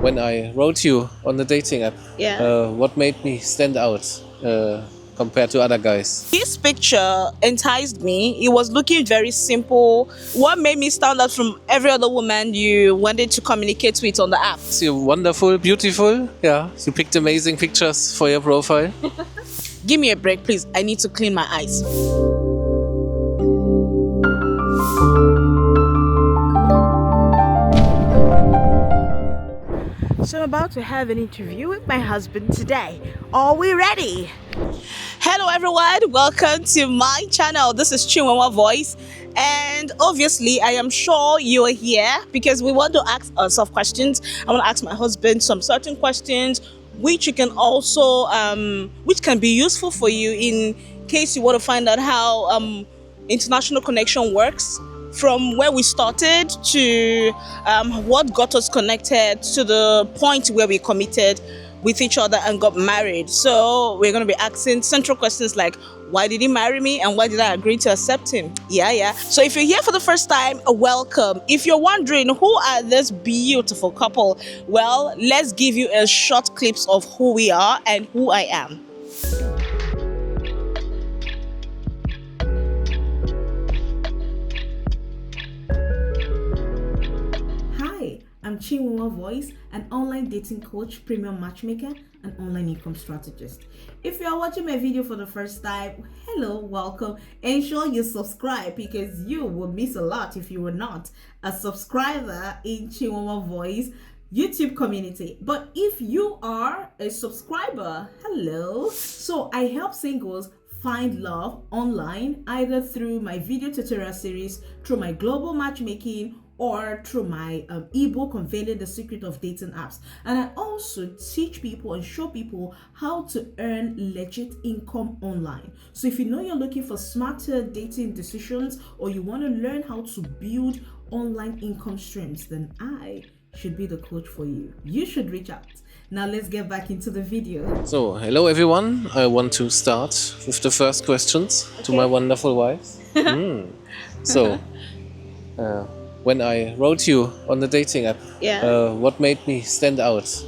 When I wrote you on the dating app, Yeah. what made me stand out compared to other guys? His picture enticed me. It was looking very simple. What made me stand out from every other woman you wanted to communicate with on the app? You're wonderful, beautiful. Yeah, you picked amazing pictures for your profile. Give me a break, please. I need to clean my eyes. So I'm about to have an interview with my husband today. Are we ready? Hello everyone, welcome to my channel. This is Chinwewa Voice, and obviously I am sure you are here because we want to ask ourselves questions. I want to ask my husband some certain questions which you can also which can be useful for you in case you want to find out how international connection works, from where we started to what got us connected to the point where we committed with each other and got married. So we're going to be asking central questions like, why did he marry me and why did I agree to accept him? Yeah. So if you're here for the first time, welcome. If you're wondering who are this beautiful couple, well, let's give you a short clips of who we are and who I am. Hi, I'm Chinwewa Voice, an online dating coach, premium matchmaker, and online income strategist. If you are watching my video for the first time, hello, welcome. Ensure you subscribe because you will miss a lot if you were not a subscriber in Chinwewa Voice YouTube community. But if you are a subscriber, hello. So I help singles find love online, either through my video tutorial series, through my global matchmaking, or through my ebook Unveiling the Secret of Dating Apps. And I also teach people and show people how to earn legit income online. So if you know you're looking for smarter dating decisions, or you want to learn how to build online income streams, then I should be the coach for you. You should reach out. Now let's get back into the video. So, hello everyone. I want to start with the first questions to my wonderful wife. So, when I wrote you on the dating app, what made me stand out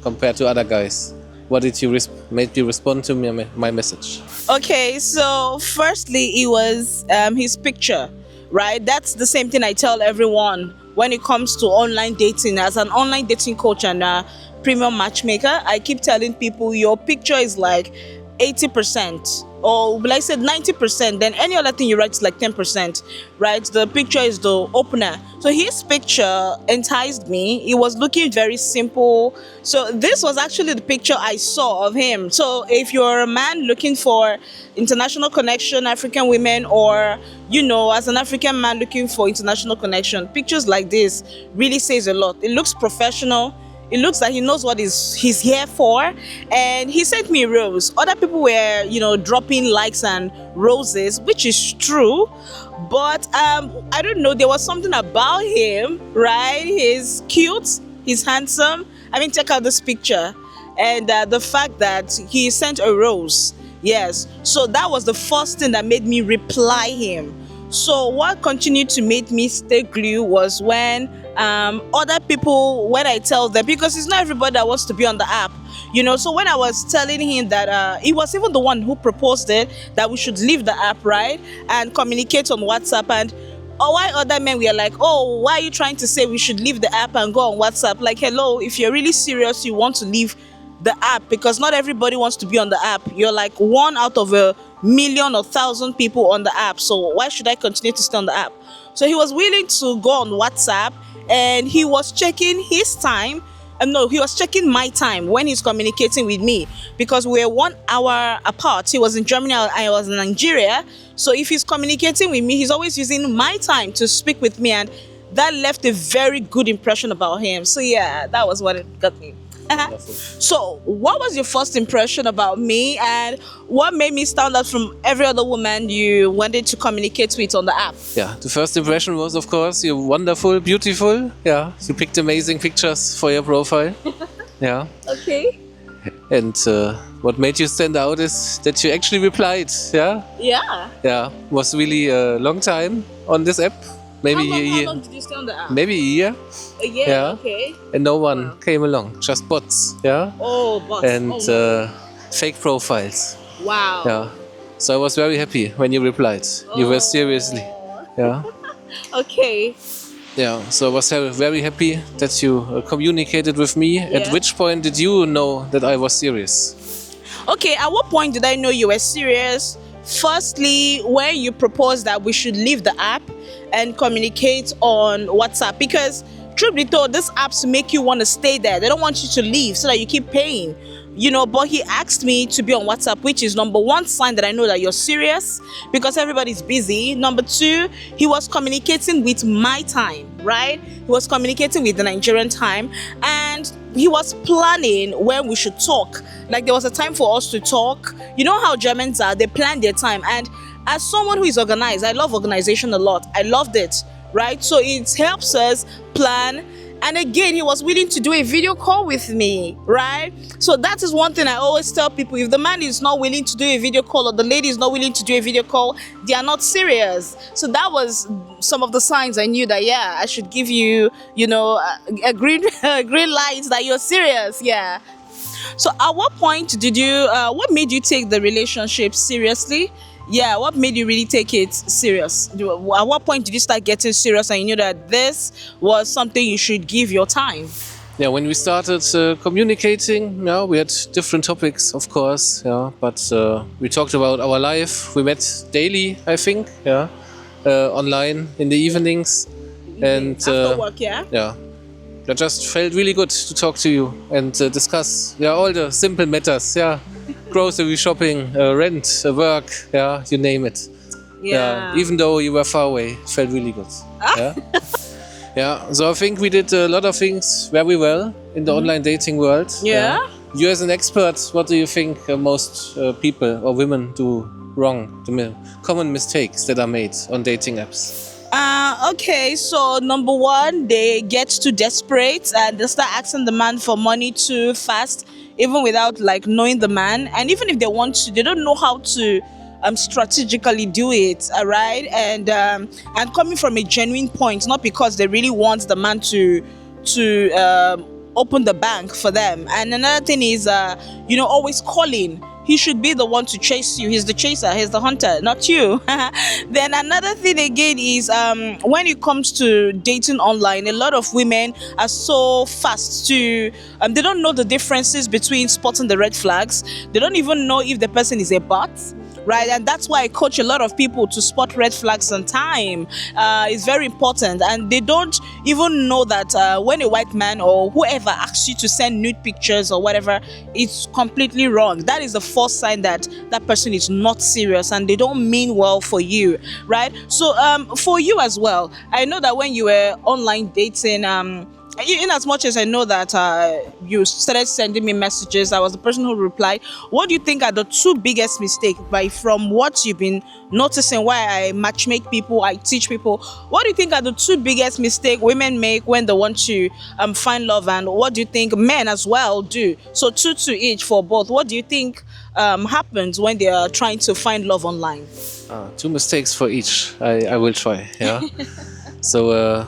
compared to other guys? What did you made you respond to my message? Okay, so firstly, it was his picture, right? That's the same thing I tell everyone when it comes to online dating. As an online dating coach and a premium matchmaker, I keep telling people your picture is like 80%, or like I said 90%, then any other thing you write is like 10%, right? The picture is the opener. So his picture enticed me. It was looking very simple. So this was actually the picture I saw of him. So if you're a man looking for international connection, African women, or as an African man looking for international connection, pictures like this really says a lot. It looks professional. It looks like he knows what he's here for. And he sent me a rose. Other people were, dropping likes and roses, which is true. But I don't know, there was something about him, right? He's cute, he's handsome. I mean, check out this picture. And the fact that he sent a rose. Yes. So that was the first thing that made me reply him. So what continued to make me stay glued was when other people, when I tell them, because it's not everybody that wants to be on the app, so when I was telling him that he was even the one who proposed it, that we should leave the app, right, and communicate on WhatsApp, and why other men were like, oh, why are you trying to say we should leave the app and go on WhatsApp? Like, hello, if you're really serious, you want to leave the app, because not everybody wants to be on the app. You're like one out of a million or 1,000 people on the app, so why should I continue to stay on the app? So he was willing to go on WhatsApp, and he was checking his time. No, he was checking my time when he's communicating with me, because we're 1 hour apart. He was in Germany, I was in Nigeria. So if he's communicating with me, he's always using my time to speak with me, and that left a very good impression about him. So yeah, that was what it got me. So what was your first impression about me, and what made me stand out from every other woman you wanted to communicate with on the app? Yeah, the first impression was, of course, you're wonderful, beautiful. Yeah, you picked amazing pictures for your profile. Yeah. Okay. And what made you stand out is that you actually replied. Yeah. Yeah. Yeah, was really a long time on this app. maybe How long did you stay on the app? maybe a year. A year, Yeah. okay. And no one came along, just bots, yeah. Oh, bots. And no. fake profiles. Wow. Yeah. So I was very happy when you replied. You were seriously. Yeah. Okay. Yeah. So I was very happy that you communicated with me. At Yeah. which point did you know that I was serious? Okay, at what point did I know you were serious? Firstly, when you proposed that we should leave the app and communicate on WhatsApp, because truth be told, these apps make you want to stay there. They don't want you to leave so that you keep paying. But he asked me to be on WhatsApp, which is number one sign that I know that you're serious, because everybody's busy. Number two, he was communicating with my time, right? He was communicating with the Nigerian time, and he was planning when we should talk. Like, there was a time for us to talk. You know how Germans are, they plan their time. And as someone who is organized, I love organization a lot. I loved it, right? So it helps us plan. And again, he was willing to do a video call with me, right? So that is one thing I always tell people. If the man is not willing to do a video call, or the lady is not willing to do a video call, they are not serious. So that was some of the signs I knew that, yeah, I should give you, a green light that you're serious. Yeah. So at what point did you, what made you take the relationship seriously? Yeah, what made you really take it serious? At what point did you start getting serious and you knew that this was something you should give your time? Yeah, when we started communicating, yeah, we had different topics, of course, yeah, but we talked about our life. We met daily, I think, yeah, online in the evenings, and after work, yeah. Yeah, I just felt really good to talk to you and discuss, yeah, all the simple matters, yeah, grocery shopping, rent, work, yeah, you name it. Yeah. Even though you were far away, it felt really good. Yeah. Yeah, so I think we did a lot of things very well in the online dating world. Yeah. You as an expert, what do you think most people or women do wrong, the common mistakes that are made on dating apps? Okay, so number one, they get too desperate and they start asking the man for money too fast, even without like knowing the man. And even if they want to, they don't know how to strategically do it, all right? And coming from a genuine point, not because they really want the man to open the bank for them. And another thing is, always calling. He should be the one to chase you. He's the chaser, he's the hunter, not you. Then another thing again is, when it comes to dating online, a lot of women are so fast to, they don't know the differences between spotting the red flags. They don't even know if the person is a bot. Right, and that's why I coach a lot of people to spot red flags on time. It's very important, and they don't even know that when a white man or whoever asks you to send nude pictures or whatever, it's completely wrong. That is the first sign that that person is not serious and they don't mean well for you, right? So for you as well, I know that when you were online dating, in as much as I know that you started sending me messages, I was the person who replied. What do you think are the two biggest mistakes, from what you've been noticing, why I matchmake people, I teach people? What do you think are the two biggest mistakes women make when they want to find love, and what do you think men as well do? So two to each for both. What do you think happens when they are trying to find love online? Two mistakes for each. I will try. Yeah. So.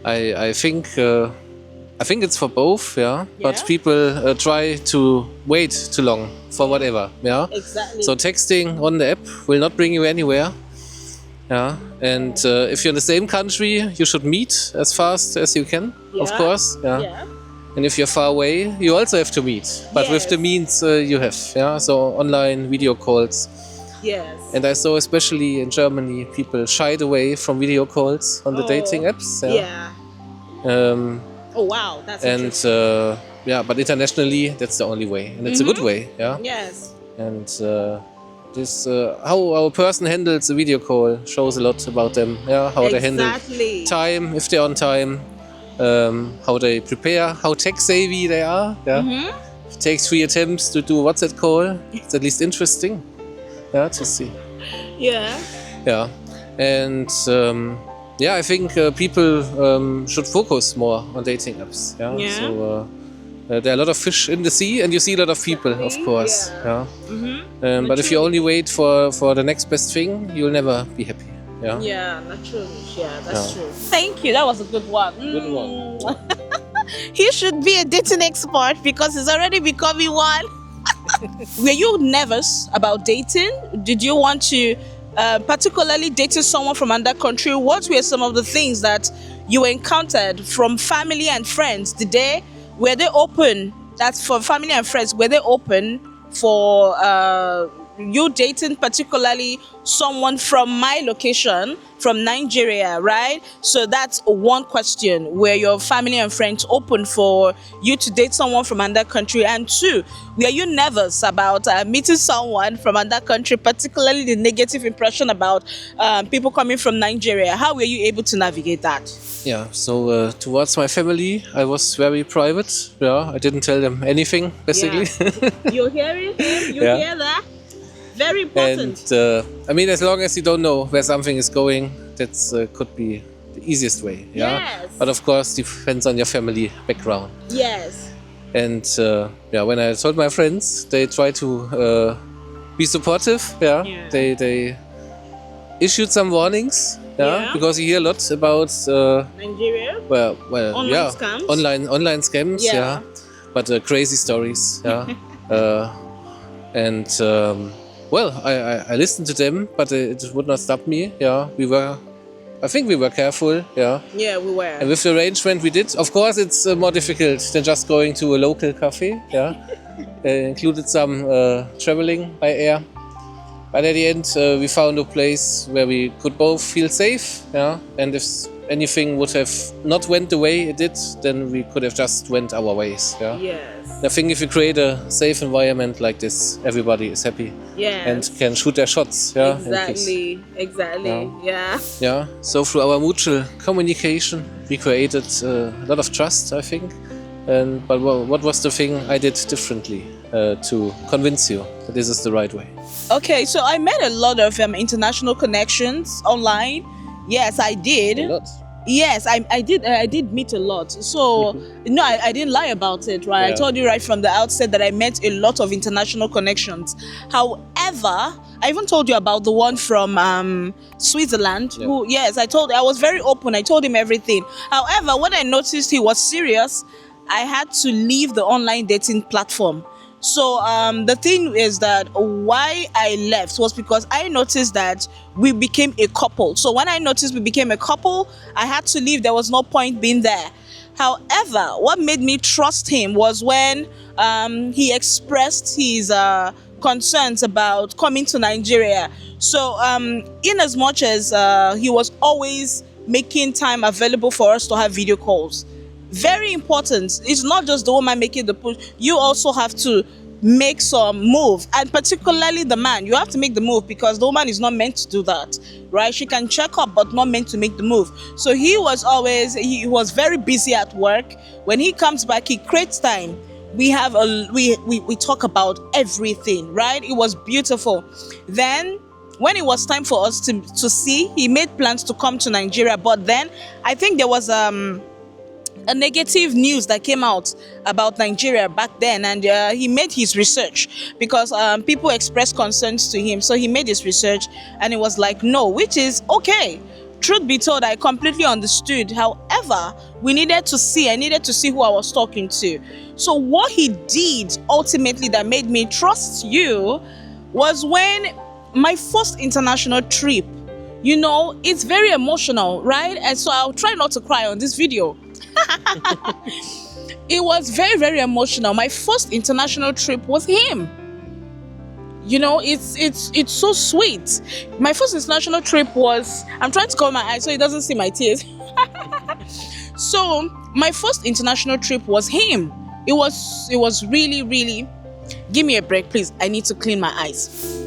I think it's for both, yeah. But people try to wait too long for whatever, yeah. Exactly. So texting on the app will not bring you anywhere, yeah. And if you're in the same country, you should meet as fast as you can, of course, yeah. And if you're far away, you also have to meet, but with the means you have, yeah. So online video calls. Yes. And I saw, especially in Germany, people shied away from video calls on the dating apps. Yeah. Oh wow, that's interesting. But internationally, that's the only way, and it's a good way. Yeah. Yes. And this how a person handles a video call shows a lot about them. Yeah. How they handle time, if they're on time, how they prepare, how tech savvy they are. Yeah. If it takes 3 attempts to do what's that call, it's at least interesting. Yeah, to see. Yeah. Yeah, and I think people should focus more on dating apps. Yeah. Yeah. So there are a lot of fish in the sea, and you see a lot of people, of course. Yeah. But if you only wait for the next best thing, you'll never be happy. Yeah. Yeah, naturally. Yeah, that's true. Thank you. That was a good one. Good one. He should be a dating expert because he's already becoming one. Were you nervous about dating? Did you want to, particularly dating someone from another country? What were some of the things that you encountered from family and friends? Were they open? That's for family and friends. Were they open for you dating, particularly someone from my location, from Nigeria, right? So that's one question. Were your family and friends open for you to date someone from another country? And two, were you nervous about meeting someone from another country, particularly the negative impression about people coming from Nigeria? How were you able to navigate that? Yeah, so towards my family, I was very private. Yeah, I didn't tell them anything, basically. Yeah. You're hearing him? You Yeah. hear that? Very important. And I mean, as long as you don't know where something is going, that's could be the easiest way. Yeah. Yes. But of course, depends on your family background. Yes. And yeah, when I told my friends, they try to be supportive. Yeah. Yeah. They issued some warnings. Yeah. Yeah. Because you hear a lot about Nigeria? well, Online yeah, scams? online scams. Yeah. Yeah. But crazy stories. Yeah. And well, I listened to them, but it would not stop me. Yeah, I think we were careful. Yeah. Yeah, we were. And with the arrangement we did, of course, it's more difficult than just going to a local cafe. Yeah. Included some traveling by air. But at the end, we found a place where we could both feel safe. Yeah. And if anything would have not went the way it did, then we could have just went our ways. Yeah. Yes. I think if you create a safe environment like this, everybody is happy. Yes. And can shoot their shots. Yeah. Exactly. Yeah. Yeah. So through our mutual communication, we created a lot of trust, I think. But what was the thing I did differently to convince you that this is the right way? Okay, so I made a lot of international connections online. Yes, I did. A lot. Yes, I did. I did meet a lot. So no, I didn't lie about it, right? Yeah. I told you right from the outset that I met a lot of international connections. However, I even told you about the one from Switzerland. Yeah. Who, yes, I was very open. I told him everything. However, when I noticed he was serious, I had to leave the online dating platform. So the thing is that why I left was because I noticed that we became a couple. So when I noticed we became a couple, I had to leave. There was no point being there. However, what made me trust him was when he expressed his concerns about coming to Nigeria. So in as much as he was always making time available for us to have video calls, very important. It's not just the woman making the push. You also have to make some move, and particularly the man. You have to make the move because the woman is not meant to do that, right? She can check up, but not meant to make the move. So he was very busy at work. When he comes back, he creates time. We talk about everything, right? It was beautiful. Then when it was time for us to see, he made plans to come to Nigeria, but then I think there was a negative news that came out about Nigeria back then, and he made his research because people expressed concerns to him. So he made his research, and it was like no, which is okay. Truth be told, I completely understood. However, I needed to see who I was talking to. So what he did ultimately that made me trust you was when my first international trip. You know, it's very emotional, right? And so I'll try not to cry on this video. It was very, very emotional. My first international trip with him. You know, it's so sweet. My first international trip was, I'm trying to cover my eyes so he doesn't see my tears. So my first international trip was him. It was really, really. Give me a break, please. I need to clean my eyes.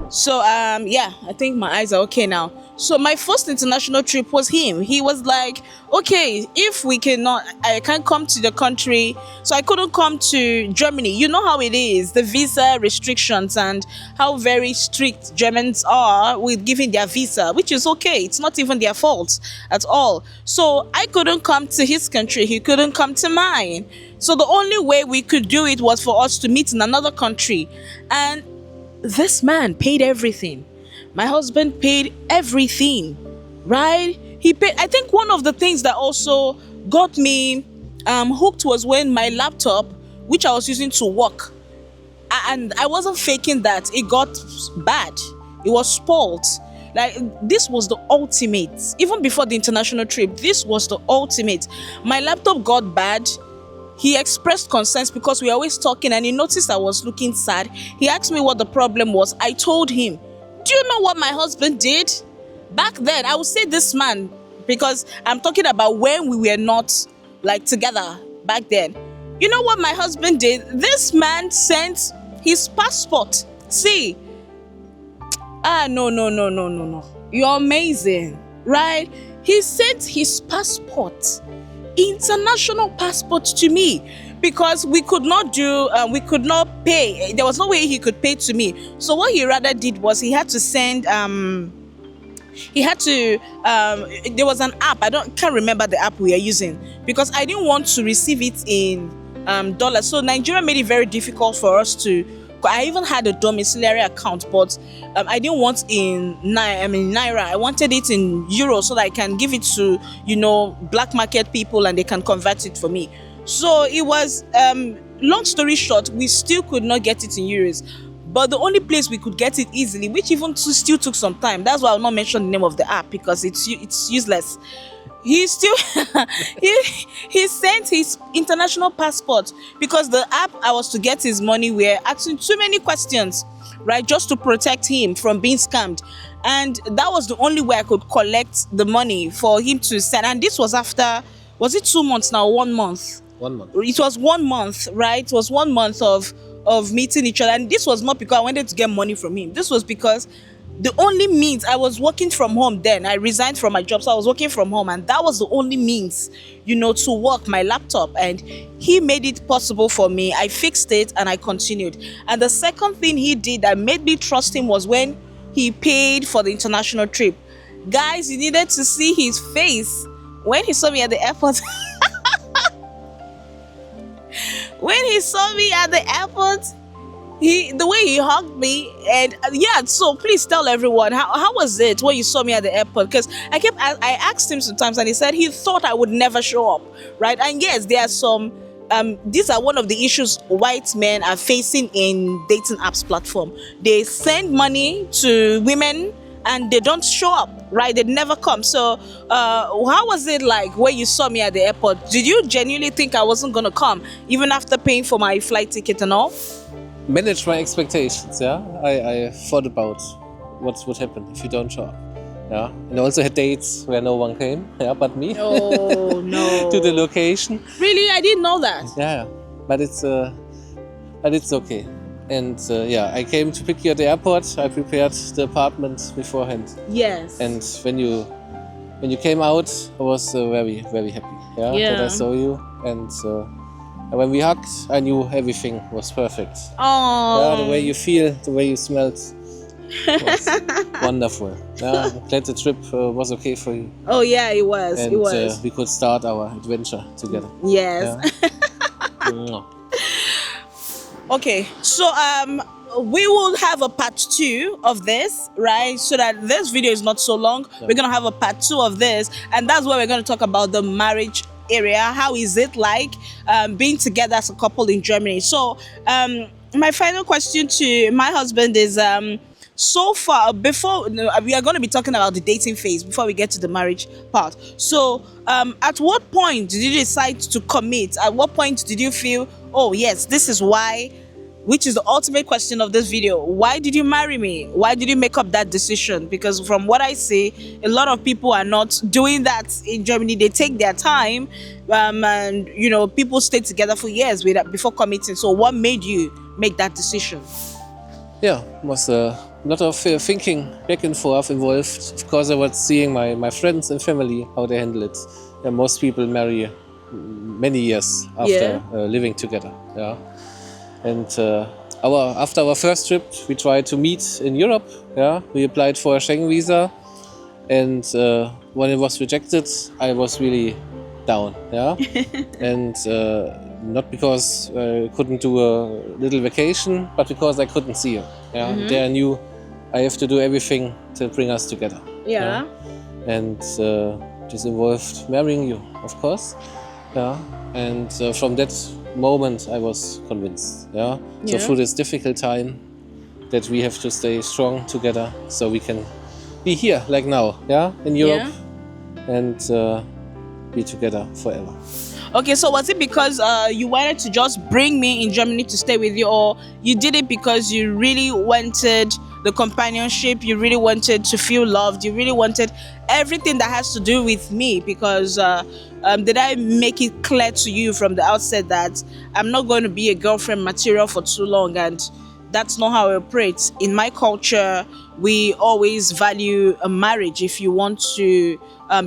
So yeah, I think my eyes are okay now. So my first international trip was him. He was like, okay, if we cannot, I can't come to the country. So I couldn't come to Germany. You know how it is, the visa restrictions and how very strict Germans are with giving their visa, which is okay. It's not even their fault at all. So I couldn't come to his country. He couldn't come to mine. So the only way we could do it was for us to meet in another country. And this man paid everything. My husband paid everything, right? He paid. I think one of the things that also got me hooked was when my laptop, which I was using to work, and I wasn't faking that, it got bad. It was spoiled. Like, this was the ultimate. Even before the international trip, this was the ultimate. My laptop got bad. He expressed concerns because we were always talking, and he noticed I was looking sad. He asked me what the problem was. I told him. Do you know what my husband did? Back then, I would say this man, because I'm talking about when we were not like together back then. You know what my husband did? This man sent his passport. See, no. You're amazing, right? He sent his passport, international passport, to me, because we could not pay. There was no way he could pay to me. So what he rather did was he had to send there was an app. Can't remember the app we are using, because I didn't want to receive it in dollars. So Nigeria made it very difficult for us to. I even had a domiciliary account, but I didn't want in naira. I wanted it in euros so that I can give it to black market people and they can convert it for me. So it was long story short, we still could not get it in euros. But the only place we could get it easily, which even still took some time, that's why I'll not mention the name of the app because it's useless. He still he sent his international passport, because the app I was to get his money were asking too many questions, right, just to protect him from being scammed. And that was the only way I could collect the money for him to send. And this was after, was it 2 months now, 1 month? 1 month. It was 1 month, right? It was 1 month of meeting each other. And this was not because I wanted to get money from him. This was because the only means, I was working from home then. I resigned from my job, so I was working from home, and that was the only means, to work my laptop. And he made it possible for me. I fixed it and I continued. And the second thing he did that made me trust him was when he paid for the international trip. Guys, you needed to see his face when he saw me at the airport. When he saw me at the airport, the way he hugged me, and yeah, so please tell everyone, how was it when you saw me at the airport? Because I asked him sometimes, and he said he thought I would never show up, right? And yes, there are some these are one of the issues white men are facing in dating apps platform. They send money to women and they don't show up, right? They never come. So how was it like when you saw me at the airport? Did you genuinely think I wasn't gonna come even after paying for my flight ticket and all? Manage my expectations. Yeah, I thought about what would happen if you don't show up. Yeah, and also had dates where no one came. Yeah, but me. Oh no! To the location. Really, I didn't know that. Yeah, but it's okay. And yeah, I came to pick you at the airport. I prepared the apartment beforehand. Yes. And when you came out, I was very, very happy. Yeah, that I saw you. And when we hugged, I knew everything was perfect. Oh. Yeah, the way you feel, the way you smelled was wonderful. Yeah, I'm glad the trip was okay for you. Oh yeah, it was. And it was. We could start our adventure together. Yes. Yeah. Okay, so we will have a part 2 of this, right? So that this video is not so long. Yeah. We're gonna have a part 2 of this, and that's where we're gonna talk about the marriage area. How is it like being together as a couple in Germany? So my final question to my husband is so far, before we are going to be talking about the dating phase before we get to the marriage part. So at what point did you decide to commit? At what point did you feel, oh yes, this is why, which is the ultimate question of this video, why did you marry me? Why did you make up that decision? Because from what I see, a lot of people are not doing that in Germany. They take their time and people stay together for years before committing. So what made you make that decision? Yeah, was lot of thinking back and forth involved. Of course, I was seeing my friends and family, how they handle it. Most people marry many years after living together. Yeah, and after our first trip, we tried to meet in Europe. Yeah, we applied for a Schengen visa, and when it was rejected, I was really down. Yeah, and not because I couldn't do a little vacation, but because I couldn't see her. Yeah, there I knew I have to do everything to bring us together. Yeah, and this involved marrying you, of course. Yeah, and from that moment I was convinced. Yeah, so through this difficult time, that we have to stay strong together, so we can be here like now. Yeah, in Europe, and be together forever. Okay, so was it because you wanted to just bring me in Germany to stay with you, or you did it because you really wanted the companionship, you really wanted to feel loved, you really wanted everything that has to do with me? Because did I make it clear to you from the outset that I'm not going to be a girlfriend material for too long, and that's not how I operate? In my culture, we always value a marriage. If you want to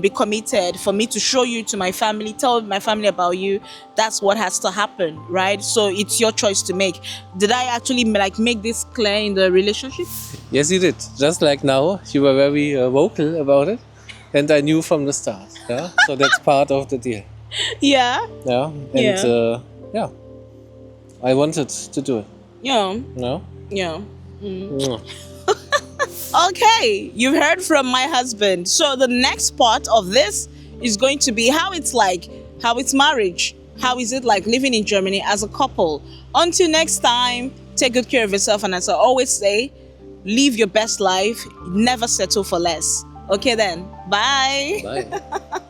be committed, for me to show you to my family, tell my family about you, that's what has to happen, right? So it's your choice to make. Did I actually make this clear in the relationship? Yes, you did. Just like now, you were very vocal about it, and I knew from the start. Yeah, so that's part of the deal. Yeah. Yeah, and yeah, I wanted to do it. Yeah. No. Yeah. Okay, you've heard from my husband. So the next part of this is going to be how it's like, how it's marriage. How is it like living in Germany as a couple? Until next time, take good care of yourself. And as I always say, live your best life. Never settle for less. Okay then, bye. Bye.